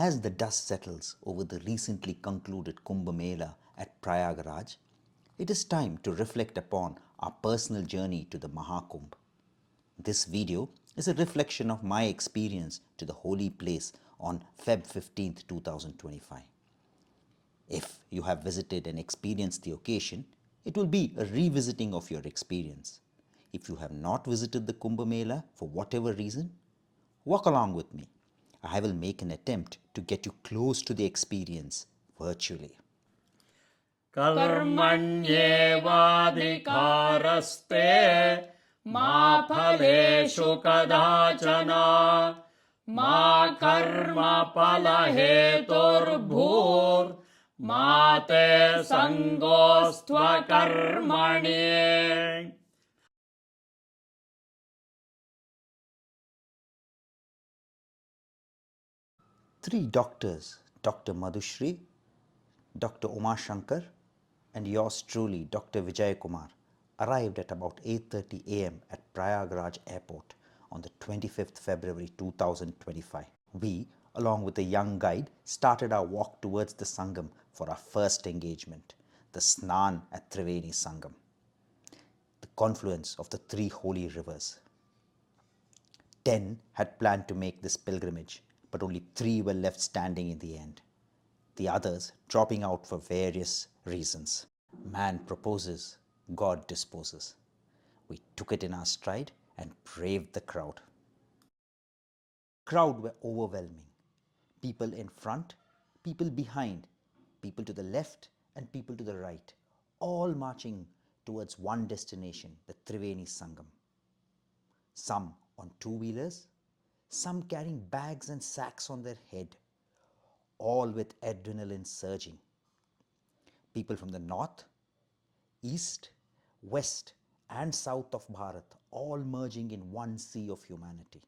As the dust settles over the recently concluded Kumbh Mela at Prayagraj, it is time to reflect upon our personal journey to the Mahakumbh. This video is a reflection of my experience to the holy place on Feb 15th, 2025. If you have visited and experienced the occasion, it will be a revisiting of your experience. If you have not visited the Kumbh Mela for whatever reason, walk along with me. I will make an attempt to get you close to the experience virtually. Karmanyevadhikaraste ma phaleshu kadachana ma karma palaheturbhur ma te sangostva karmani. Three doctors, Dr. Madhushri, Dr. Uma Shankar, and yours truly, Dr. Vijayakumar, arrived at about 8:30 a.m. at Prayagraj Airport on the 25th February 2025. We, along with a young guide, started our walk towards the Sangam for our first engagement, the Snan at Triveni Sangam, the confluence of the three holy rivers. 10 had planned to make this pilgrimage, but only 3 were left standing in the end, the others dropping out for various reasons. Man proposes, God disposes. We took it in our stride and braved the crowd. Crowd were overwhelming. People in front, people behind, people to the left and people to the right, all marching towards one destination, the Triveni Sangam. Some on two-wheelers, some carrying bags and sacks on their head, all with adrenaline surging. People from the north, east, west and south of Bharat, all merging in one sea of humanity.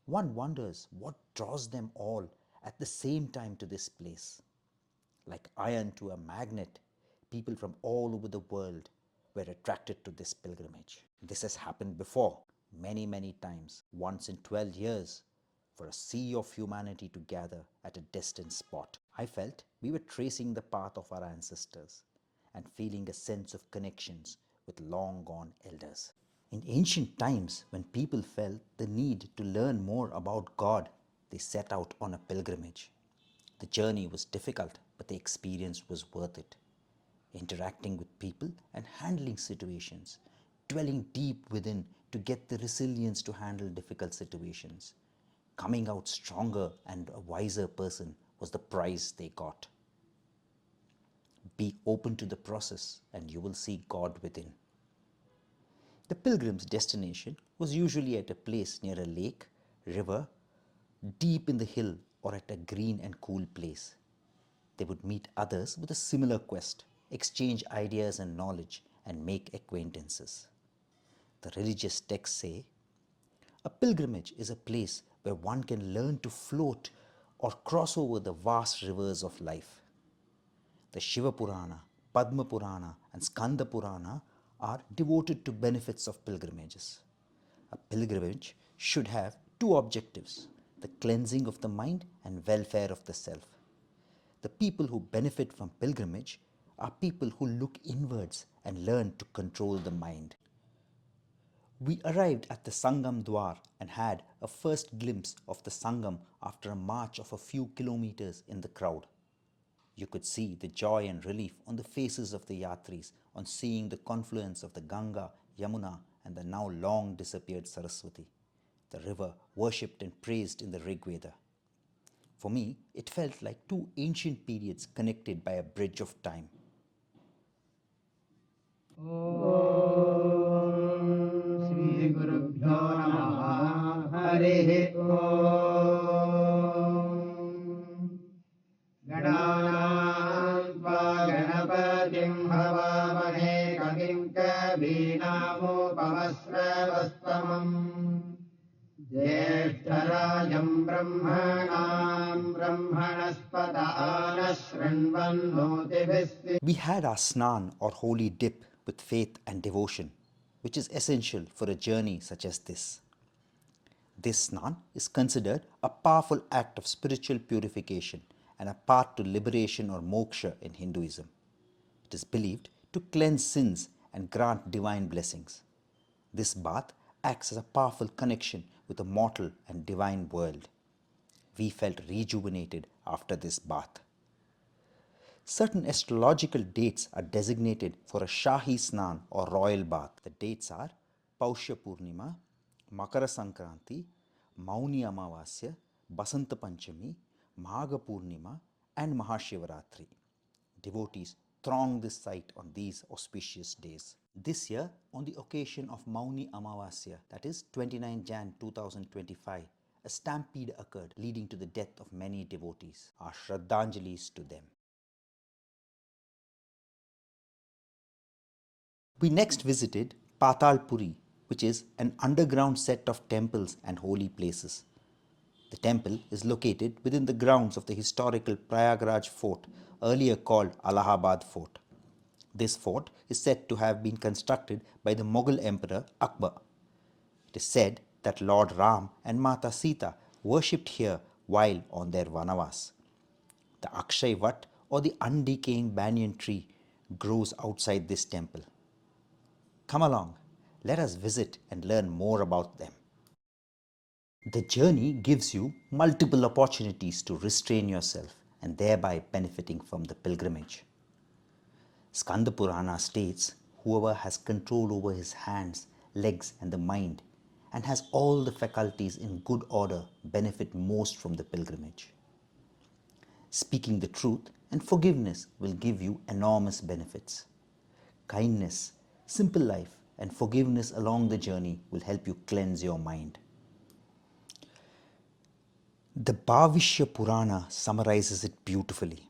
One wonders what draws them all at the same time to this place. Like iron to a magnet, people from all over the world were attracted to this pilgrimage. This has happened before, many times, once in 12 years, for a sea of humanity to gather at a distant spot. I felt we were tracing the path of our ancestors and feeling a sense of connections with long gone elders. In ancient times, when people felt the need to learn more about God, they set out on a pilgrimage. The journey was difficult, but the experience was worth it. Interacting with people and handling situations, dwelling deep within to get the resilience to handle difficult situations. Coming out stronger and a wiser person was the prize they got. Be open to the process and you will see God within. The pilgrim's destination was usually at a place near a lake, river, deep in the hill or at a green and cool place. They would meet others with a similar quest, exchange ideas and knowledge and make acquaintances. The religious texts say, a pilgrimage is a place where one can learn to float or cross over the vast rivers of life. The Shiva Purana, Padma Purana and Skanda Purana are devoted to benefits of pilgrimages. A pilgrimage should have two objectives, the cleansing of the mind and welfare of the self. The people who benefit from pilgrimage are people who look inwards and learn to control the mind. We arrived at the Sangam Dwar and had a first glimpse of the Sangam after a march of a few kilometers in the crowd. You could see the joy and relief on the faces of the Yatris on seeing the confluence of the Ganga, Yamuna and the now long disappeared Saraswati, the river worshipped and praised in the Rig Veda. For me, it felt like two ancient periods connected by a bridge of time. Shri Gurubhyo Namaha Harihi Om Gananam Tva Ganapatim Havamane Kavim Kabinamo Pavasravastamam Jeshtarajam Brahmanam Brahmanaspata Anashranvannoti. We had our snan or holy dip with faith and devotion, which is essential for a journey such as this. This snan is considered a powerful act of spiritual purification and a path to liberation or moksha in Hinduism. It is believed to cleanse sins and grant divine blessings. This bath acts as a powerful connection with the mortal and divine world. We felt rejuvenated after this bath. Certain astrological dates are designated for a Shahi Snan or royal bath. The dates are Paushya Purnima, Makara Sankranti, Mauni Amavasya, Basanta Panchami, Magha Purnima, and Mahashivaratri. Devotees throng this site on these auspicious days. This year, on the occasion of Mauni Amavasya, that is 29 Jan 2025, a stampede occurred leading to the death of many devotees. Our Shraddhanjalis to them. We next visited Patalpuri, which is an underground set of temples and holy places. The temple is located within the grounds of the historical Prayagraj fort, earlier called Allahabad Fort. This fort is said to have been constructed by the Mughal Emperor Akbar. It is said that Lord Ram and Mata Sita worshipped here while on their Vanavas. The Akshyavat or the undecaying banyan tree grows outside this temple. Come along, let us visit and learn more about them. The journey gives you multiple opportunities to restrain yourself and thereby benefiting from the pilgrimage. Skanda Purana states whoever has control over his hands, legs, and the mind and has all the faculties in good order benefit most from the pilgrimage. Speaking the truth and forgiveness will give you enormous benefits. Kindness, simple life, and forgiveness along the journey will help you cleanse your mind. The Bhavishya Purana summarizes it beautifully.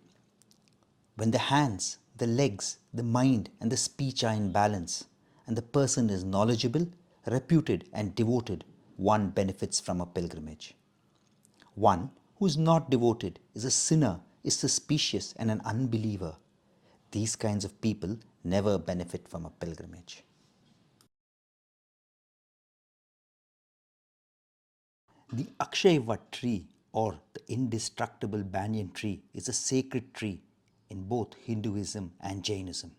When the hands, the legs, the mind, and the speech are in balance, and the person is knowledgeable, reputed, and devoted, one benefits from a pilgrimage. One who is not devoted is a sinner, is suspicious, and an unbeliever. These kinds of people never benefit from a pilgrimage. The Akshyavat tree or the indestructible banyan tree is a sacred tree in both Hinduism and Jainism.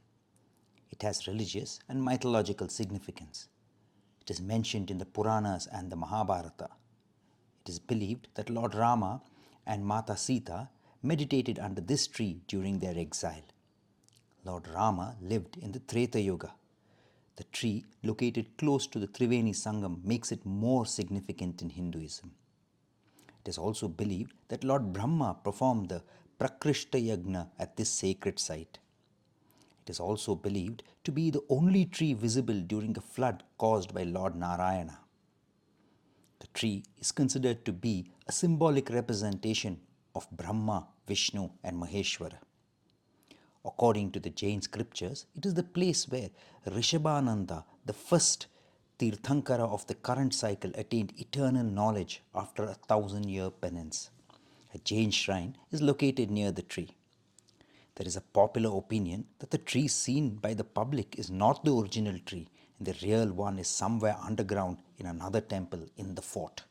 It has religious and mythological significance. It is mentioned in the Puranas and the Mahabharata. It is believed that Lord Rama and Mata Sita meditated under this tree during their exile. Lord Rama lived in the Treta Yuga. The tree, located close to the Triveni Sangam, makes it more significant in Hinduism. It is also believed that Lord Brahma performed the Prakrishta Yagna at this sacred site. It is also believed to be the only tree visible during a flood caused by Lord Narayana. The tree is considered to be a symbolic representation of Brahma, Vishnu, and Maheshwara. According to the Jain scriptures, it is the place where Rishabhananda, the first Tirthankara of the current cycle, attained eternal knowledge after a 1,000-year penance. A Jain shrine is located near the tree. There is a popular opinion that the tree seen by the public is not the original tree, and the real one is somewhere underground in another temple in the fort.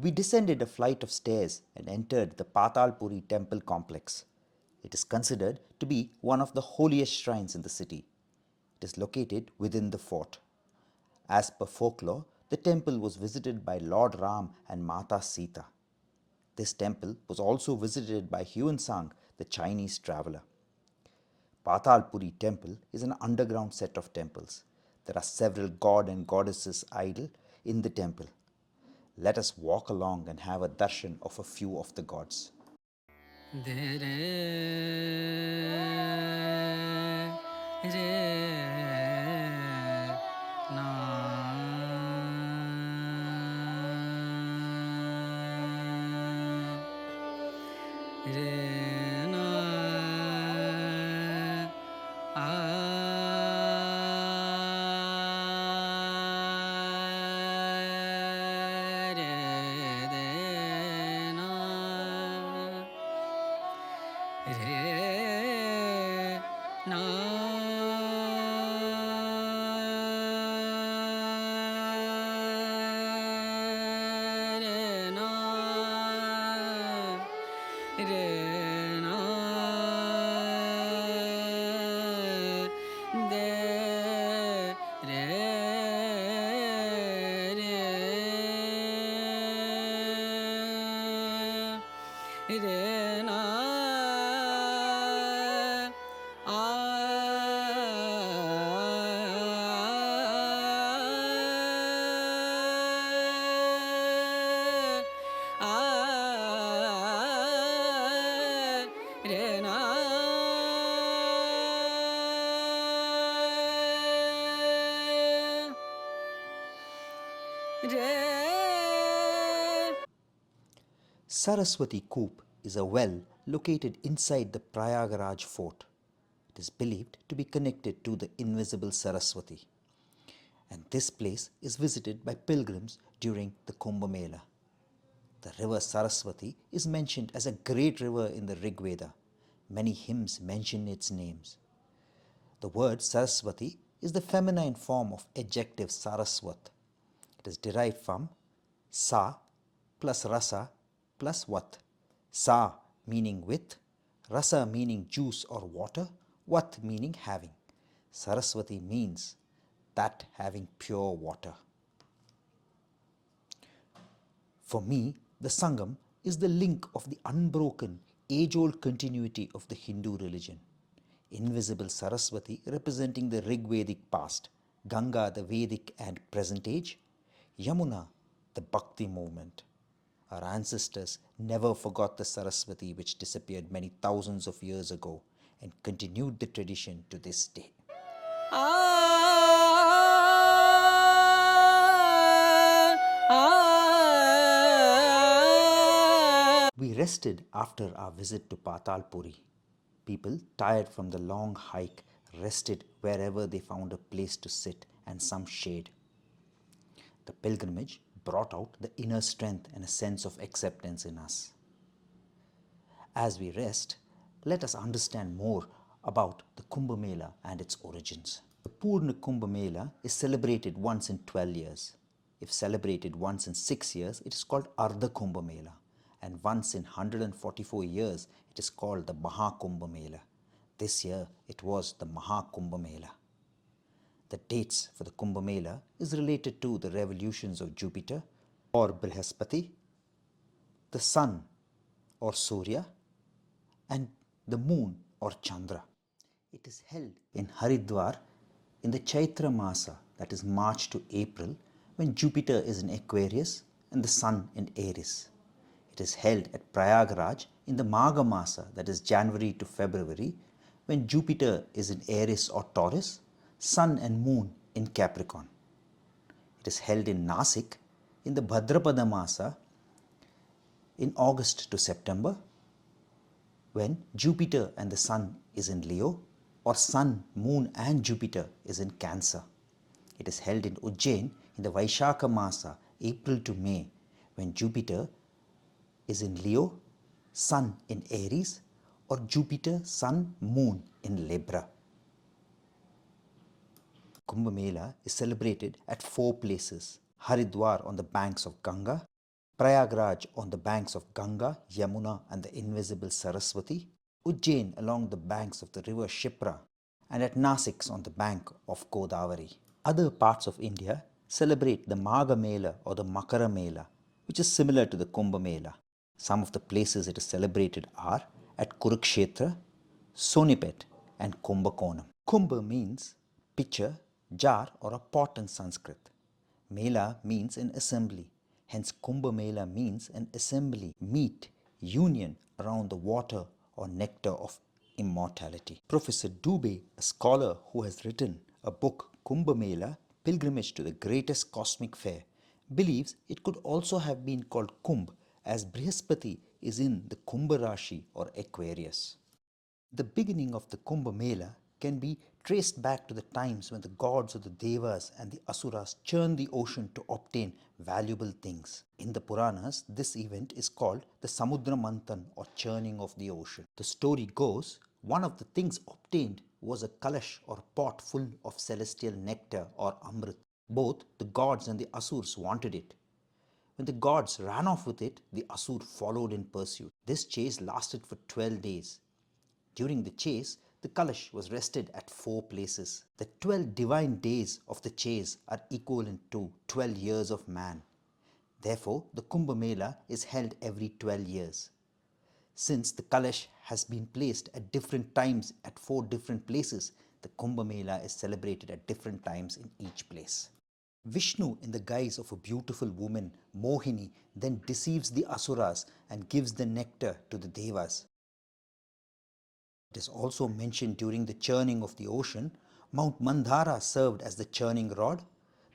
We descended a flight of stairs and entered the Patalpuri Temple complex. It is considered to be one of the holiest shrines in the city. It is located within the fort. As per folklore, the temple was visited by Lord Ram and Mata Sita. This temple was also visited by Huan the Chinese traveler. Patalpuri Temple is an underground set of temples. There are several god and goddesses idol in the temple. Let us walk along and have a darshan of a few of the gods. na re na re de na re na re na re na de re na re na re. Saraswati Coop is a well located inside the Prayagraj fort. It is believed to be connected to the invisible Saraswati, and this place is visited by pilgrims during the Kumbh Mela. The river Saraswati is mentioned as a great river in the Rig Veda. Many hymns mention its names. The word Saraswati is the feminine form of adjective Saraswat. It is derived from sa plus rasa plus wat. Sa meaning with, rasa meaning juice or water, wat meaning having. Saraswati means that having pure water. For me, the Sangam is the link of the unbroken, age-old continuity of the Hindu religion. Invisible Saraswati representing the Rigvedic past, Ganga the Vedic and present age, Yamuna the Bhakti movement. Our ancestors never forgot the Saraswati which disappeared many thousands of years ago and continued the tradition to this day. We rested after our visit to Patalpuri. People, tired from the long hike, rested wherever they found a place to sit and some shade. The pilgrimage brought out the inner strength and a sense of acceptance in us. As we rest, let us understand more about the Kumbh Mela and its origins. The Purna Kumbh Mela is celebrated once in 12 years. If celebrated once in 6 years, it is called Ardha Kumbh Mela, and once in 144 years, it is called the Mahakumbh Mela. This year, it was the Mahakumbh Mela. The dates for the Kumbh Mela is related to the revolutions of Jupiter or Brihaspati, the sun or Surya, and the moon or Chandra. It is held in Haridwar in the Chaitra Masa, that is March to April, when Jupiter is in Aquarius and the sun in Aries. It is held at Prayagraj in the Magha Masa, that is January to February, when Jupiter is in Aries or Taurus, sun and moon in Capricorn. It is held in Nasik in the Bhadrapada Masa in August to September, when Jupiter and the sun is in Leo, or sun, moon and Jupiter is in Cancer. It is held in Ujjain in the Vaishakha Masa, April to May, when Jupiter is in Leo, sun in Aries, or Jupiter, sun, moon in Libra. Kumbh Mela is celebrated at 4 places: Haridwar on the banks of Ganga, Prayagraj on the banks of Ganga, Yamuna and the invisible Saraswati, Ujjain along the banks of the river Shipra, and at Nasik on the bank of Godavari. Other parts of India celebrate the Magha Mela or the Makara Mela, which is similar to the Kumbh Mela. Some of the places it is celebrated are at Kurukshetra, Sonipet and Kumbakonam. Kumbh means pitcher, jar or a pot in Sanskrit. Mela means an assembly. Hence Kumbh Mela means an assembly, meet, union around the water or nectar of immortality. Professor Dubey, a scholar who has written a book Kumbh Mela, pilgrimage to the greatest cosmic fair, believes it could also have been called Kumbh as Brihaspati is in the Kumbha Rashi or Aquarius. The beginning of the Kumbh Mela can be traced back to the times when the gods of the Devas and the Asuras churned the ocean to obtain valuable things. In the Puranas, this event is called the Samudra Manthan or churning of the ocean. The story goes, one of the things obtained was a kalash or pot full of celestial nectar or amrit. Both the gods and the Asurs wanted it. When the gods ran off with it, the Asur followed in pursuit. This chase lasted for 12 days. During the chase, the Kalash was rested at 4 places. The 12 divine days of the chase are equivalent to 12 years of man. Therefore, the Kumbh Mela is held every 12 years. Since the Kalash has been placed at different times at 4 different places, the Kumbh Mela is celebrated at different times in each place. Vishnu, in the guise of a beautiful woman, Mohini, then deceives the Asuras and gives the nectar to the Devas. It is also mentioned during the churning of the ocean. Mount Mandara served as the churning rod,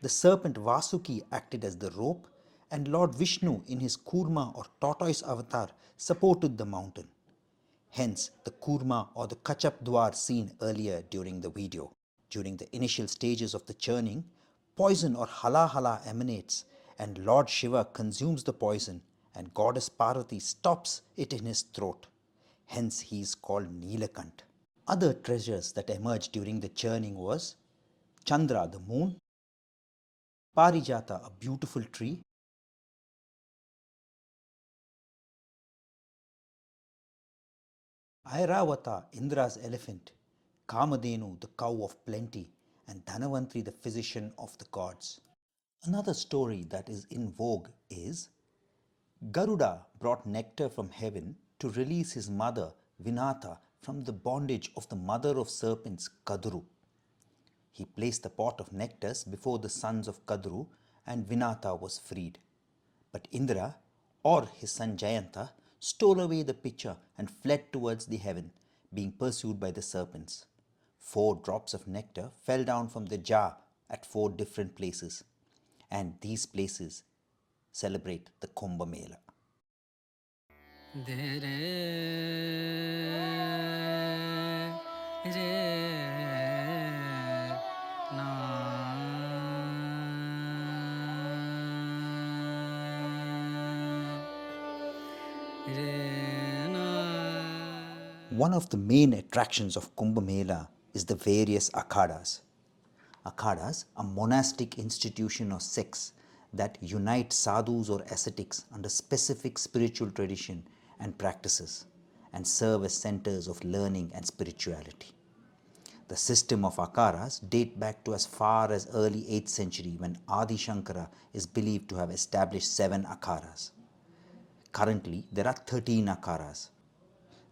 the serpent Vasuki acted as the rope, and Lord Vishnu in his Kurma or tortoise avatar supported the mountain. Hence the Kurma or the Kachap Dwar seen earlier during the video. During the initial stages of the churning, poison or halahala emanates, and Lord Shiva consumes the poison, and Goddess Parvati stops it in his throat. Hence he is called Nilakant. Other treasures that emerged during the churning was Chandra, the moon, Parijata, a beautiful tree, Airavata, Indra's elephant, Kamadhenu, the cow of plenty, and Dhanavantri, the physician of the gods. Another story that is in vogue is Garuda brought nectar from heaven to release his mother Vinatha from the bondage of the mother of serpents Kadru. He placed the pot of nectars before the sons of Kadru and Vinatha was freed. But Indra or his son Jayanta stole away the pitcher and fled towards the heaven, being pursued by the serpents. 4 drops of nectar fell down from the jar at 4 different places, and these places celebrate the Kumbh Mela. One of the main attractions of Kumbh Mela is the various Akhadas. Akhadas, a monastic institution or sects that unite sadhus or ascetics under specific spiritual tradition and practices and serve as centers of learning and spirituality. The system of Akaras date back to as far as early 8th century when Adi Shankara is believed to have established 7 Akaras. Currently, there are 13 Akaras.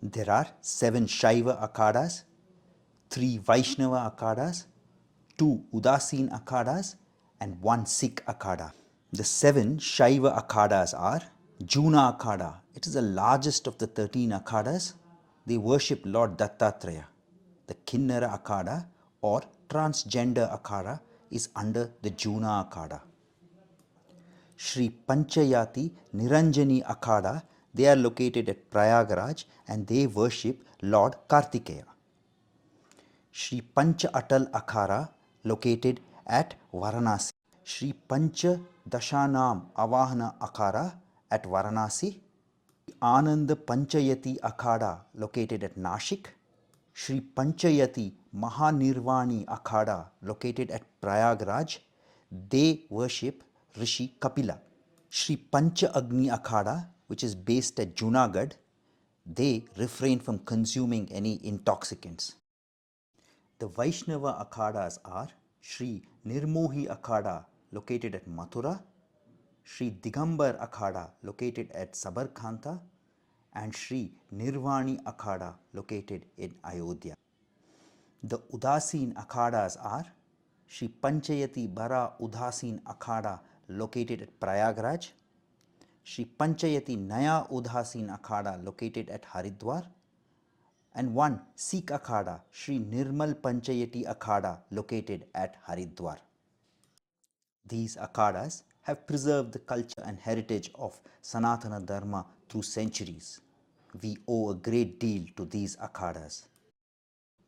There are 7 Shaiva Akadas, 3 Vaishnava Akadas, 2 Udasin Akadas, and 1 Sikh Akada. The 7 Shaiva Akadas are Juna Akada. It is the largest of the 13 Akadas. They worship Lord Dattatreya. The Kinnara Akada or transgender Akada is under the Juna Akada. Sri Panchayati Niranjani Akhada, they are located at Prayagraj and they worship Lord Kartikeya. Sri Pancha Atal Akhara, located at Varanasi. Sri Pancha Dashanam Avahana Akhara at Varanasi. Ananda Panchayati Akhada, located at Nashik. Sri Panchayati Mahanirvani Akhada, located at Prayagraj. They worship Rishi Kapila. Sri Pancha Agni Akhada, which is based at Junagadh, they refrain from consuming any intoxicants. The Vaishnava Akhadas are Sri Nirmohi Akhada, located at Mathura, Sri Digambar Akhada, located at Sabarkantha, and Sri Nirvani Akhada, located in Ayodhya. The Udasin Akhadas are Sri Panchayati Bara Udasin Akhada, located at Prayagraj, Sri Panchayati Naya Udasin Akhada, located at Haridwar, and 1 Sikh Akhada, Sri Nirmal Panchayati Akhada, located at Haridwar. These Akadas have preserved the culture and heritage of Sanatana Dharma through centuries. We owe a great deal to these Akharas.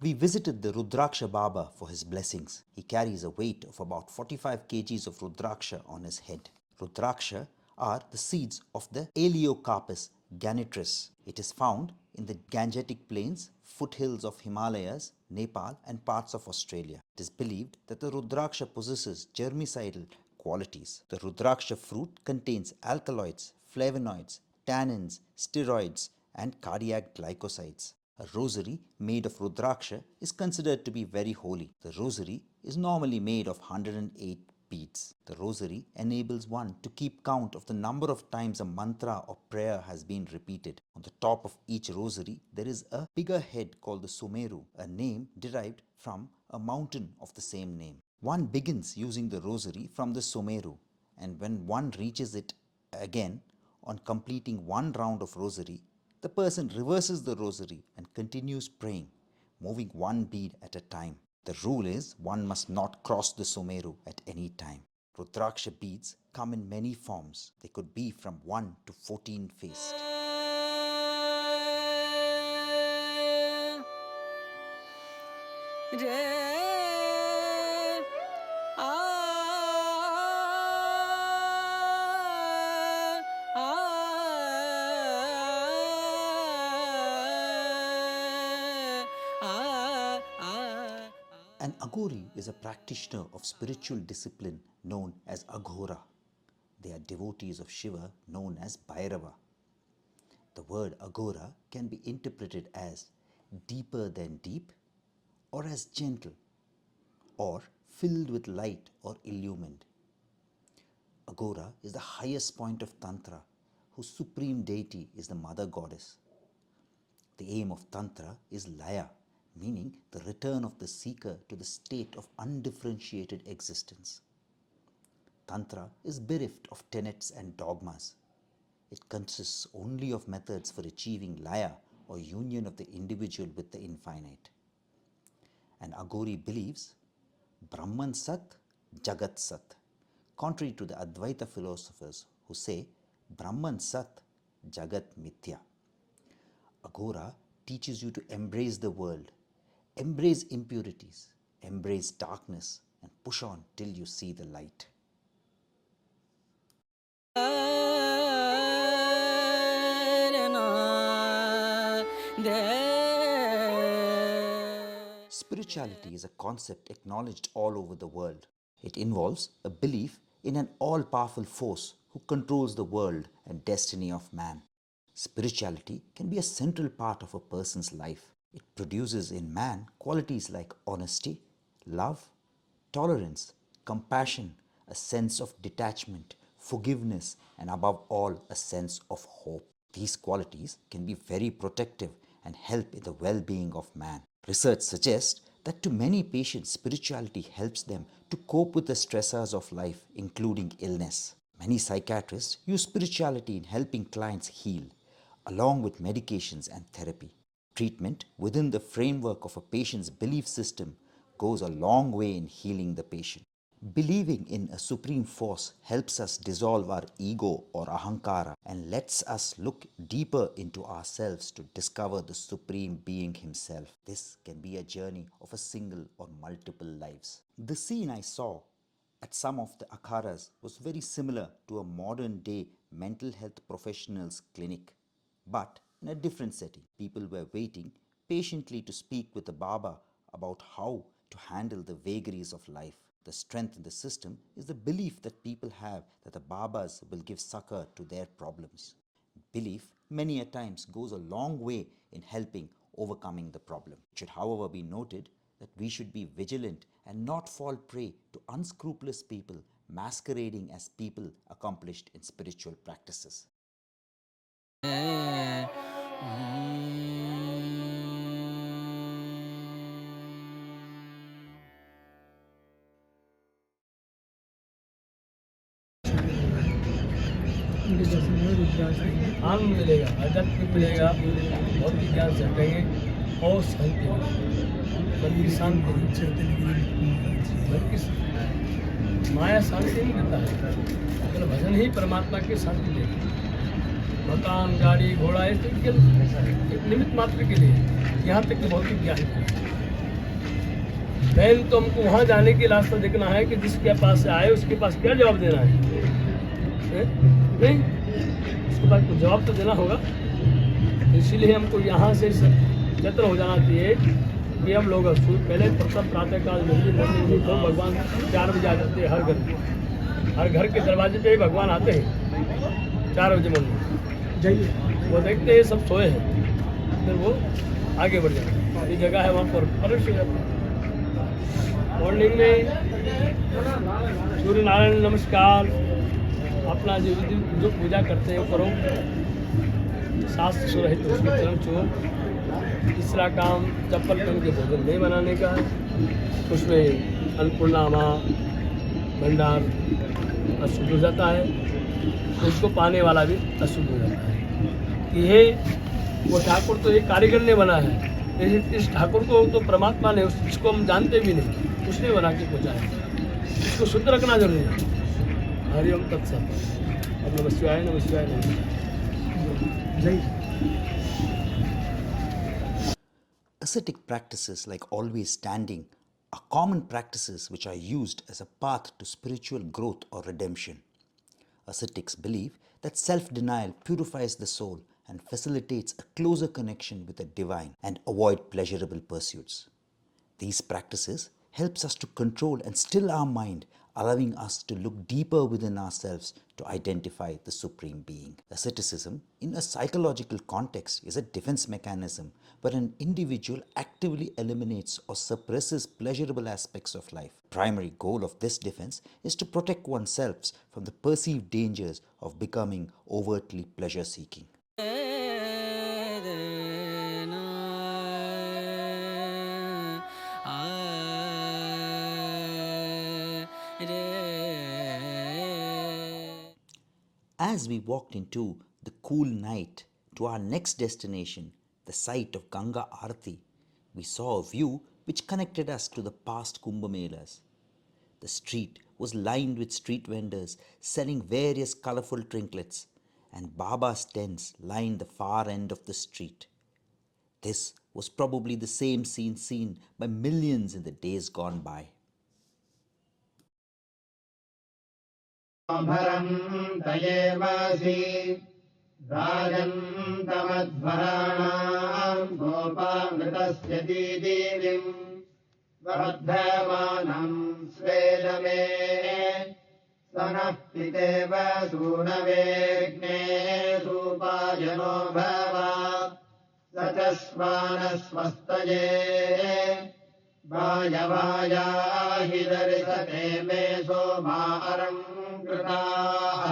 We visited the Rudraksha Baba for his blessings. He carries a weight of about 45 kgs of Rudraksha on his head. Rudraksha are the seeds of the Aeoliocarpus ganitris. It is found in the Gangetic Plains, foothills of Himalayas, Nepal and parts of Australia. It is believed that the Rudraksha possesses germicidal qualities. The Rudraksha fruit contains alkaloids, flavonoids, tannins, steroids and cardiac glycosides. A rosary made of Rudraksha is considered to be very holy. The rosary is normally made of 108 beads. The rosary enables one to keep count of the number of times a mantra or prayer has been repeated. On the top of each rosary, there is a bigger head called the Sumeru, a name derived from a mountain of the same name. One begins using the rosary from the Sumeru, and when one reaches it again on completing one round of rosary, the person reverses the rosary and continues praying, moving one bead at a time. The rule is one must not cross the Sumeru at any time. Rudraksha beads come in many forms. They could be from 1 to 14 faced. An Aghorie is a practitioner of spiritual discipline known as Agora. They are devotees of Shiva known as Bhairava. The word Agora can be interpreted as deeper than deep, or as gentle, or filled with light or illumined. Agora is the highest point of Tantra, whose supreme deity is the mother goddess. The aim of Tantra is Laya, meaning the return of the seeker to the state of undifferentiated existence. Tantra is bereft of tenets and dogmas. It consists only of methods for achieving Laya or union of the individual with the infinite. An Aghorie believes Brahman Sat, Jagat Sat, contrary to the Advaita philosophers who say Brahman Sat, Jagat Mithya. Agora teaches you to embrace the world, embrace impurities, embrace darkness, and push on till you see the light. Spirituality is a concept acknowledged all over the world. It involves a belief in an all-powerful force who controls the world and destiny of man. Spirituality can be a central part of a person's life. It produces in man qualities like honesty, love, tolerance, compassion, a sense of detachment, forgiveness, and above all, a sense of hope. These qualities can be very protective and help in the well-being of man. Research suggests that to many patients, spirituality helps them to cope with the stressors of life, including illness. Many psychiatrists use spirituality in helping clients heal, along with medications and therapy. Treatment within the framework of a patient's belief system goes a long way in healing the patient. Believing in a supreme force helps us dissolve our ego or ahankara and lets us look deeper into ourselves to discover the supreme being himself. This can be a journey of a single or multiple lives. The scene I saw at some of the Akharas was very similar to a modern day mental health professionals clinic, but in a different setting. People were waiting patiently to speak with the Baba about how to handle the vagaries of life. The strength in the system is the belief that people have that the Babas will give succor to their problems. Belief many a times goes a long way in helping overcoming the problem. It should, however, be noted that we should be vigilant and not fall prey to unscrupulous people masquerading as people accomplished in spiritual practices. आनंद मिलेगा, आध्यात्मिक मिलेगा, भौतिक ज्ञान से हटेंगे और शांति, मन की शांति, मन की माया शांति नहीं देता है, केवल भजन ही परमात्मा की शांति देगा। मकान, गाड़ी, घोड़ा ये तो केवल एक निमित्त मात्र के लिए, यहाँ तक कि भौतिक ज्ञान के लिए। मेन तो हमको वहाँ जाने की रास्ता देखना है कि जिसके पास से आए उसके पास क्या जवाब देना है, नहीं उसके पास कुछ जवाब तो देना होगा। इसीलिए हमको यहाँ से यत्न हो जाना चाहिए कि हम लोग पहले प्रथम प्रातःकाल मंदिर तो भगवान 4 बजे आ जाते हैं। हर घर के दरवाजे पे ही भगवान आते हैं 4 बजे मंदिर जाइए, वो देखते हैं सब सोए हैं, फिर वो आगे बढ़ जाते हैं। ये जगह है वहाँ पर प्रवेश हो जाता है। मॉर्निंग में सूर्य नारायण नमस्कार, अपना जो पूजा करते हैं वो करो, शास्त्र सुरहित उसके चरण छुओ। तीसरा काम चप्पल पहन के भोजन नहीं बनाने का है, उसमें अन्नपूर्णामा भंडार अशुद्ध हो जाता है, तो उसको पाने वाला भी अशुद्ध हो जाता है। कि ये वो ठाकुर तो एक कारीगर ने बना है, इस ठाकुर को तो परमात्मा ने, उसको हम जानते भी नहीं, उसने बना के पहुँचा है, इसको शुद्ध रखना जरूरी है। हरिओम तत्सत। अब नमः शिवाय, नमः शिवाय, नमः शिवाय। जय। Ascetic practices like always standing are common practices which are used as a path to spiritual growth or redemption. Ascetics believe that self-denial purifies the soul and facilitates a closer connection with the divine and avoid pleasurable pursuits. These practices helps us to control and still our mind, allowing us to look deeper within ourselves to identify the Supreme Being. Asceticism, in a psychological context, is a defense mechanism where an individual actively eliminates or suppresses pleasurable aspects of life. The primary goal of this defense is to protect oneself from the perceived dangers of becoming overtly pleasure-seeking. As we walked into the cool night to our next destination, the site of Ganga Arti, we saw a view which connected us to the past Kumbh Melas. The street was lined with street vendors selling various colourful trinkets, and Baba's tents lined the far end of the street. This was probably the same scene seen by millions in the days gone by. भरन्तयेमसि राजन्तमध्वराणाम् गोपामृतस्य दीदीविम् वर्धमानम् स्वेदमे सनः पितेव सूनवेग्ने सूपायनो भव स च श्वानस्वस्तये वायवायाहि दर्शते मे सोमा कृताः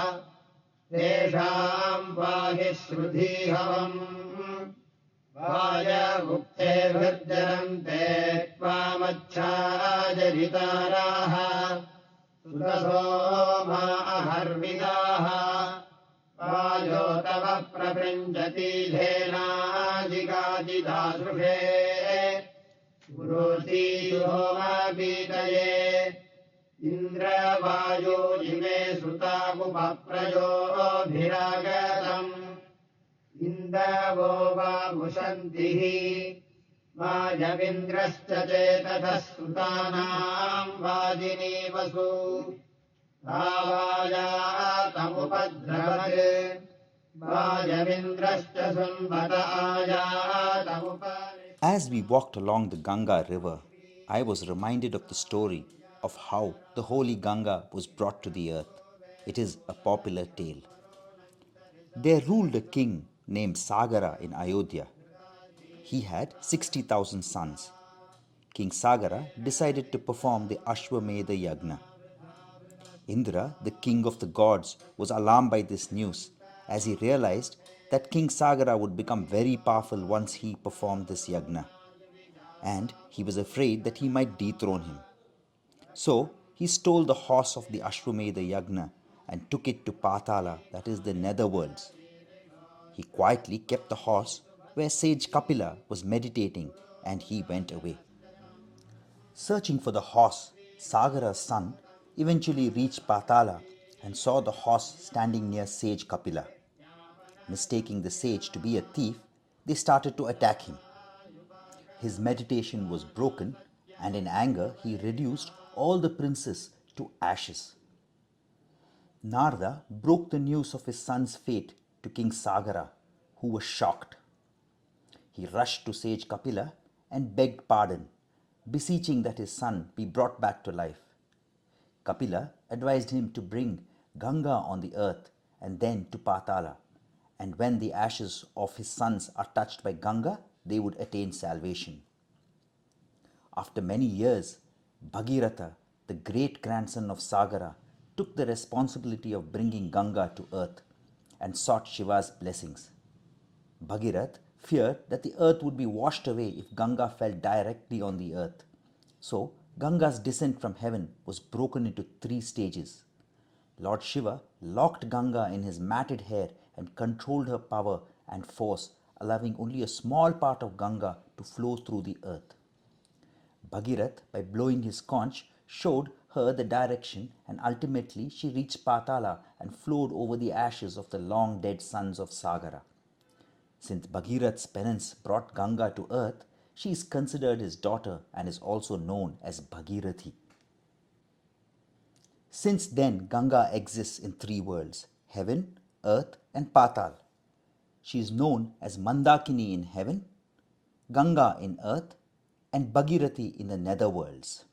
तेषाम् पाहि श्रुधीहवम् वायमुक्तेभिर्जरन्ते त्वामच्छाजरिताराः सुतसोमा अहर्विदाः वायो तव प्रपञ्चति धेनाजिगाजिदासुषे पुरोति सोमपीतये इन्द्रवायो इमे सुतामुपप्रयोभिरागतम् इन्दवो वामुषन्तिः वायविन्द्रश्च चेततः सुतानाम् वाजिनीवसु आवायातमुपद्रवत् वायविन्द्रश्च सुन्वत आयातमुपरि. As we walked along the Ganga river, I was reminded of the story of how the holy Ganga was brought to the earth. It is a popular tale. There ruled a king named Sagara in Ayodhya. He had 60,000 sons. King Sagara decided to perform the Ashwamedha Yagna. Indra, the king of the gods, was alarmed by this news as he realized that King Sagara would become very powerful once he performed this yagna, and he was afraid that he might dethrone him. So he stole the horse of the Ashwamedha Yagna and took it to Patala, that is the netherworlds. He quietly kept the horse where sage Kapila was meditating, and he went away. Searching for the horse, Sagara's son eventually reached Patala and saw the horse standing near sage Kapila. Mistaking the sage to be a thief, they started to attack him. His meditation was broken, and in anger he reduced all the princes to ashes. Narada broke the news of his son's fate to King Sagara, who was shocked. He rushed to sage Kapila and begged pardon, beseeching that his son be brought back to life. Kapila advised him to bring Ganga on the earth and then to Patala, and when the ashes of his sons are touched by Ganga, they would attain salvation. After many years, Bhagiratha, the great grandson of Sagara, took the responsibility of bringing Ganga to earth and sought Shiva's blessings. Bhagirath feared that the earth would be washed away if Ganga fell directly on the earth. So, Ganga's descent from heaven was broken into 3 stages. Lord Shiva locked Ganga in his matted hair and controlled her power and force, allowing only a small part of Ganga to flow through the earth. Bhagirath, by blowing his conch, showed her the direction, and ultimately she reached Patala and flowed over the ashes of the long dead sons of Sagara. Since Bhagirath's penance brought Ganga to earth, she is considered his daughter and is also known as Bhagirathi. Since then, Ganga exists in 3 worlds: heaven, earth, and Patal. She is known as Mandakini in heaven, Ganga in earth, and Bhagirathi in the netherworlds.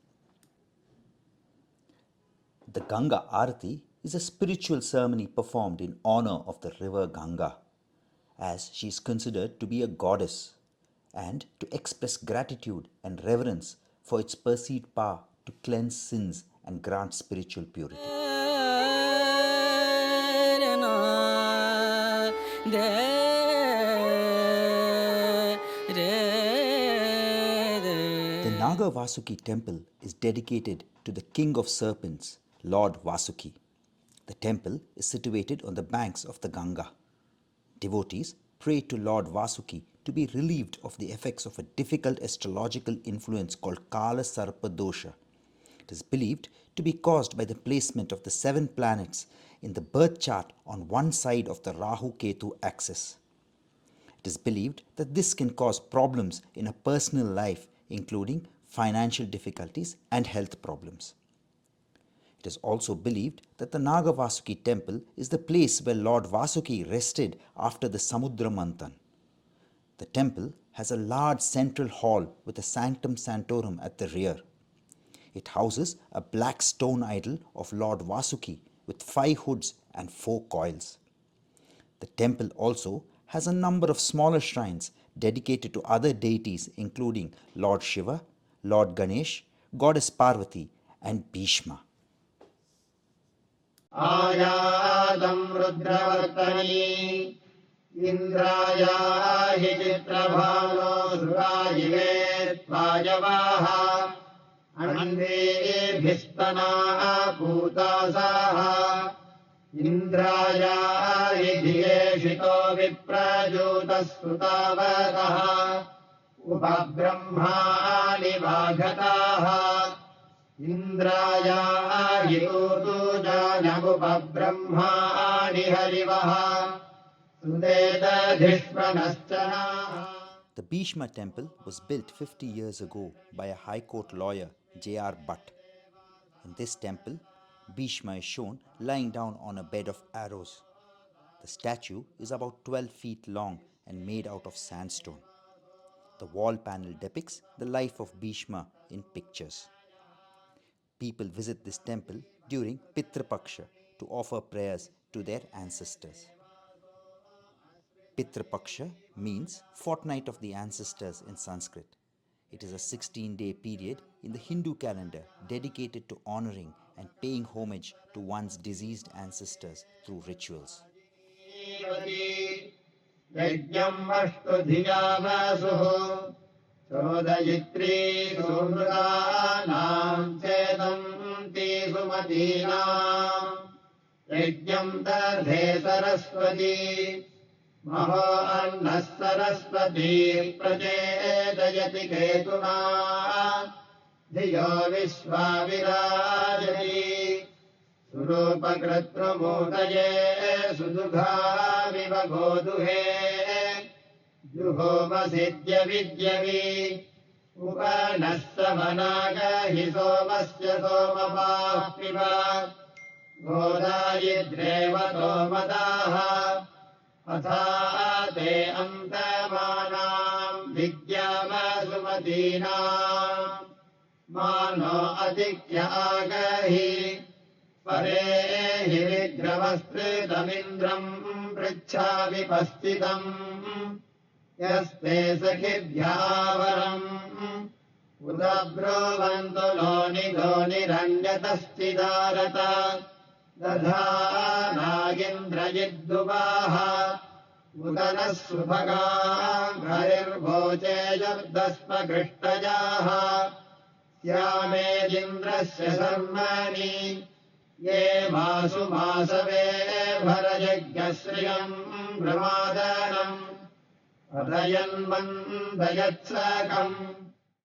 The Ganga Arti is a spiritual ceremony performed in honor of the river Ganga, as she is considered to be a goddess, and to express gratitude and reverence for its perceived power to cleanse sins and grant spiritual purity. The Nagavasuki Temple is dedicated to the king of serpents, Lord Vasuki. The temple is situated on the banks of the Ganga. Devotees pray to Lord Vasuki to be relieved of the effects of a difficult astrological influence called Kala Sarpa Dosha. It is believed to be caused by the placement of the 7 planets in the birth chart on one side of the Rahu-Ketu axis. It is believed that this can cause problems in a personal life, including financial difficulties and health problems. It is also believed that the Nagavasuki Temple is the place where Lord Vasuki rested after the Samudra Manthan. The temple has a large central hall with a sanctum sanctorum at the rear. It houses a black stone idol of Lord Vasuki with 5 hoods and 4 coils. The temple also has a number of smaller shrines dedicated to other deities, including Lord Shiva, Lord Ganesh, Goddess Parvati, and Bheeshma. आयातं रुद्रवर्तनी इन्द्राया हि चित्रभानो सुराजिवे त्वायवाः अन्वेभिस्तनाः पूतासाः इन्द्राया हि धियेषितो विप्रजूतः सुतावतः उपब्रह्माणि वाघताः इन्द्राया हि ऊर्दूजानमुपब्रह्माणि हरिवः सुदेतधिष्वनश्चनाः. The Bheeshma temple was built 50 years ago by a High Court lawyer, J R Bhatt. In this temple, Bheeshma is shown lying down on a bed of arrows. The statue is about 12 feet long and made out of sandstone. The wall panel depicts the life of Bheeshma in pictures. People visit this temple during Pitra Paksha to offer prayers to their ancestors. Pitra Paksha means fortnight of the ancestors in Sanskrit. It is a 16-day period in the Hindu calendar dedicated to honoring and paying homage to one's deceased ancestors through rituals. चोदयित्री सुमृतानां चेदन्ति सुमतीनां यज्ञं दधे सरस्वती महो अन्नः सरस्वती प्रचेदयति केतुना धियो विश्वा विराजति रूपकृत्रुमूतये सुदुघामिव गोदुहे जुहोमसिद्यविद्यवि उपनः समनागहि सोमस्य सोमपाः पिब गोदायिद्रेवतो मदाः अथा ते अन्तमानाम् विद्यामसुमतीनाम् मानो अधिक्य आगहि परे हि विग्रवस्त्रितमिन्द्रम् पृच्छामि पस्थितम् यस्ते सखिभ्यावरम् उत ब्रुवन्तु लोनिरण्यतस्थिदारत दधा नागिन्द्रजिद्दुवाः उत नः सुभगा हरिर्भोचे शब्दस्मकृष्टजाः स्यामेदिन्द्रस्य शर्मणि ये मासु मासवे भरयज्ञश्रियम् प्रमादनम् अदयन्मन्दयत्सकम्